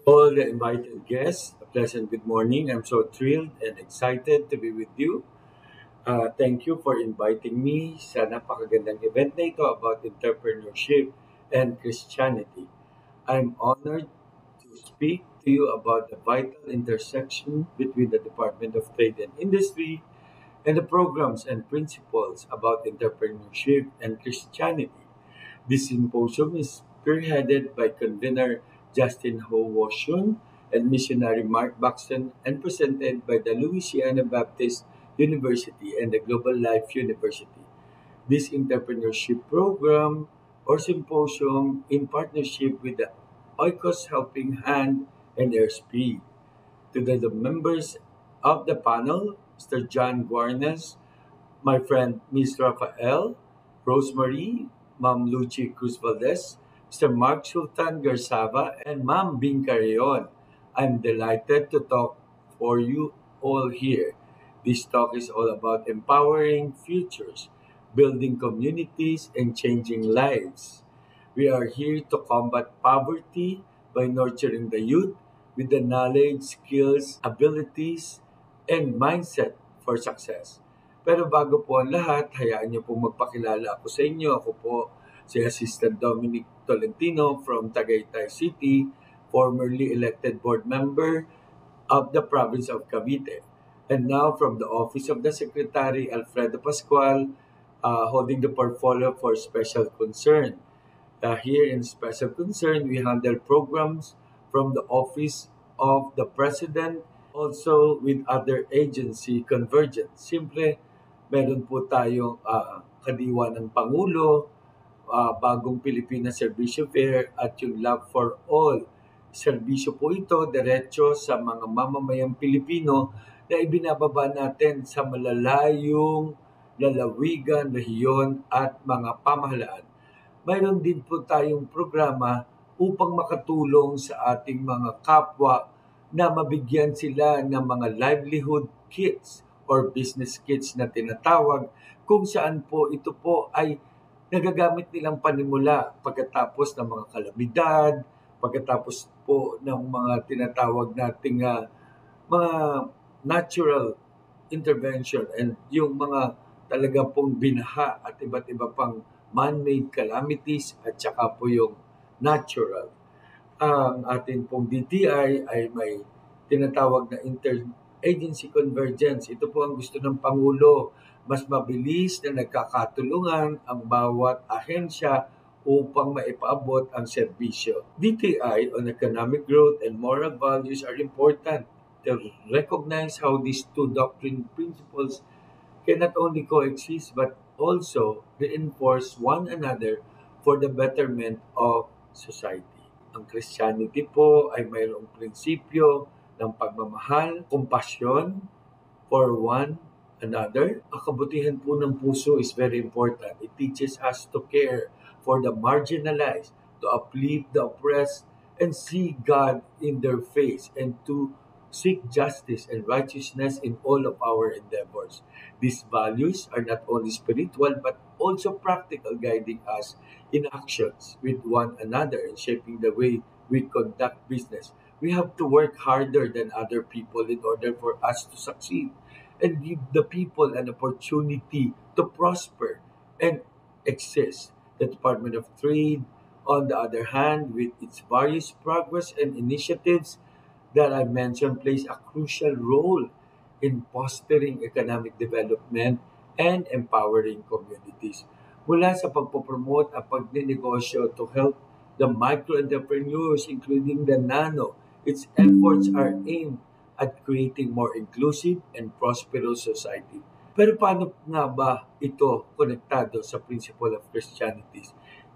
All the invited guests, a pleasant good morning. I'm so thrilled and excited to be with you. Thank you for inviting me sa napakagandang event na ito about entrepreneurship and Christianity. I'm honored to speak to you about the vital intersection between the Department of Trade and Industry and the programs and principles about entrepreneurship and Christianity. This symposium is spearheaded by convener Justin Ho Woshun and missionary Mark Buxton and presented by the Louisiana Baptist University and the Global Life University. This entrepreneurship program or symposium in partnership with the Oikos Helping Hand and Airspeed. To the members of the panel, Mr. John Guarnes, my friend Miss Rafael, Rosemary, Ma'am Lucy Cruz Valdez, Mr. Mark Sultan Garsava, and Ma'am Bing Carrion. I'm delighted to talk for you all here. This talk is all about empowering futures, building communities, and changing lives. We are here to combat poverty by nurturing the youth with the knowledge, skills, abilities, and mindset for success. Pero bago po ang lahat, hayaan niyo pong magpakilala ako sa inyo. Ako po si Assistant Dominic Tolentino from Tagaytay City, formerly elected board member of the province of Cavite. And now from the Office of the Secretary Alfredo Pascual, holding the portfolio for special concern. Here in special concern, we handle programs from the Office of the President, also with other agency convergence. Simple, meron po tayong kadiwa ng Pangulo, bagong Pilipinas Serbisyo Fair at yung Love for All. Serbisyo po ito diretso sa mga mamamayang Pilipino na ibinababa natin sa malalayong lalawigan, rehiyon at mga pamahalaan. Mayroon din po tayong programa upang makatulong sa ating mga kapwa na mabigyan sila ng mga livelihood kits or business kits na tinatawag, kung saan po ito po ay nagagamit nilang panimula pagkatapos ng mga kalamidad, pagkatapos po ng mga tinatawag nating mga natural intervention and yung mga talaga pong binaha at iba't iba pang man-made calamities at saka po yung natural. Ang ating pong DTI ay may tinatawag na interagency convergence. Ito po ang gusto ng Pangulo, mas mabilis na nagkakatulungan ang bawat ahensya upang maipaabot ang serbisyo. DTI on economic growth and moral values are important to recognize how these two doctrine principles can not only coexist but also reinforce one another for the betterment of society. Ang Christianity po ay mayroong prinsipyo ng pagmamahal, compassion for one another. Ang kabutihan po ng puso is very important. It teaches us to care for the marginalized, to uplift the oppressed, and see God in their face, and to seek justice and righteousness in all of our endeavors. These values are not only spiritual but also practical, guiding us in actions with one another and shaping the way we conduct business. We have to work harder than other people in order for us to succeed and give the people an opportunity to prosper and exist. The Department of Trade, on the other hand, with its various progress and initiatives that I mentioned, plays a crucial role in fostering economic development and empowering communities. Mula sa pagpopromote at pagninegosyo to help the micro-entrepreneurs, including the nano, its efforts are aimed at creating more inclusive and prosperous society. Pero paano nga ba ito konektado sa principle of Christianity?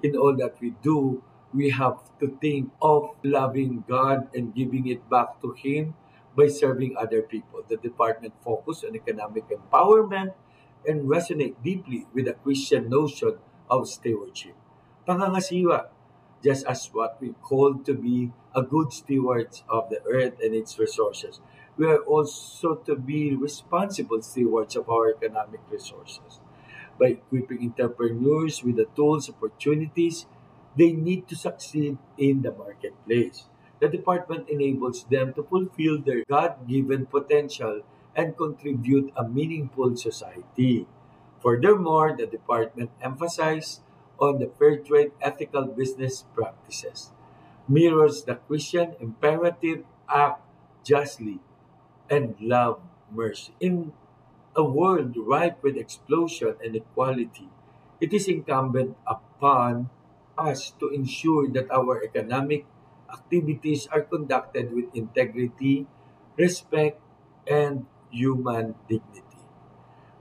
In all that we do, we have to think of loving God and giving it back to Him by serving other people. The department focused on economic empowerment and resonate deeply with the Christian notion of stewardship. Pangangasiwa, just as what we call to be a good stewards of the earth and its resources, we are also to be responsible stewards of our economic resources. By equipping entrepreneurs with the tools, opportunities they need to succeed in the marketplace. The department enables them to fulfill their God-given potential and contribute a meaningful society. Furthermore, the department emphasizes on the fair trade ethical business practices, mirrors the Christian imperative act justly and love mercy. In a world ripe with explosion and equality, it is incumbent upon us to ensure that our economic activities are conducted with integrity, respect, and human dignity.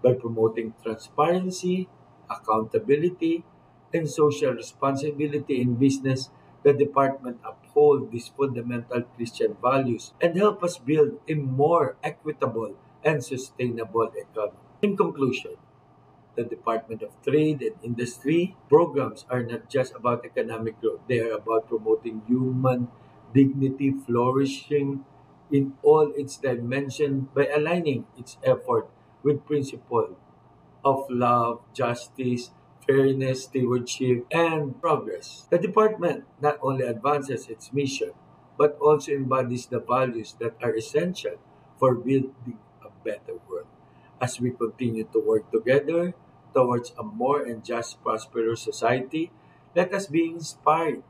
By promoting transparency, accountability, and social responsibility in business, the department uphold these fundamental Christian values and help us build a more equitable and sustainable economy. In conclusion, the Department of Trade and Industry programs are not just about economic growth. They are about promoting human dignity, flourishing in all its dimensions by aligning its effort with principles of love, justice, fairness, stewardship, and progress. The department not only advances its mission, but also embodies the values that are essential for building a better world. As we continue to work together towards a more and just prosperous society, let us be inspired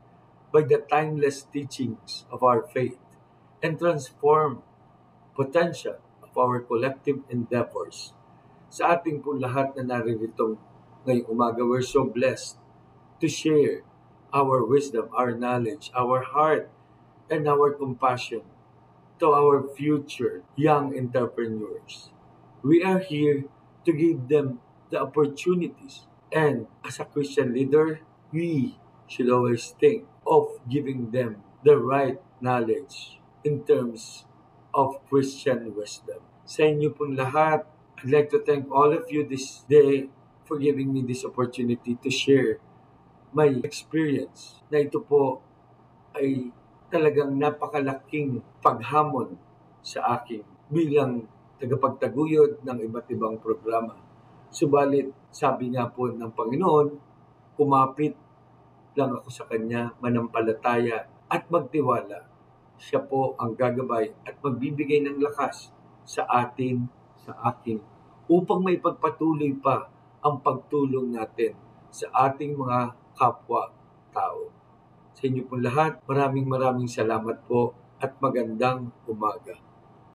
by the timeless teachings of our faith and transform potential of our collective endeavors. Sa ating po lahat na naririto ngayong umaga, we're so blessed to share our wisdom, our knowledge, our heart, and our compassion to our future young entrepreneurs. We are here to give them the opportunities. And as a Christian leader, we should always think of giving them the right knowledge in terms of Christian wisdom. Sa inyo pong lahat, I'd like to thank all of you this day for giving me this opportunity to share my experience na ito po ay talagang napakalaking paghamon sa akin bilang tagapagtaguyod ng iba't ibang programa. Subalit, sabi nga po ng Panginoon, kumapit lang ako sa Kanya, manampalataya at magtiwala. Siya po ang gagabay at magbibigay ng lakas sa atin, sa akin, upang may pagpatuloy pa ang pagtulong natin sa ating mga kapwa-tao. Sa inyo pong lahat, maraming salamat po at magandang umaga.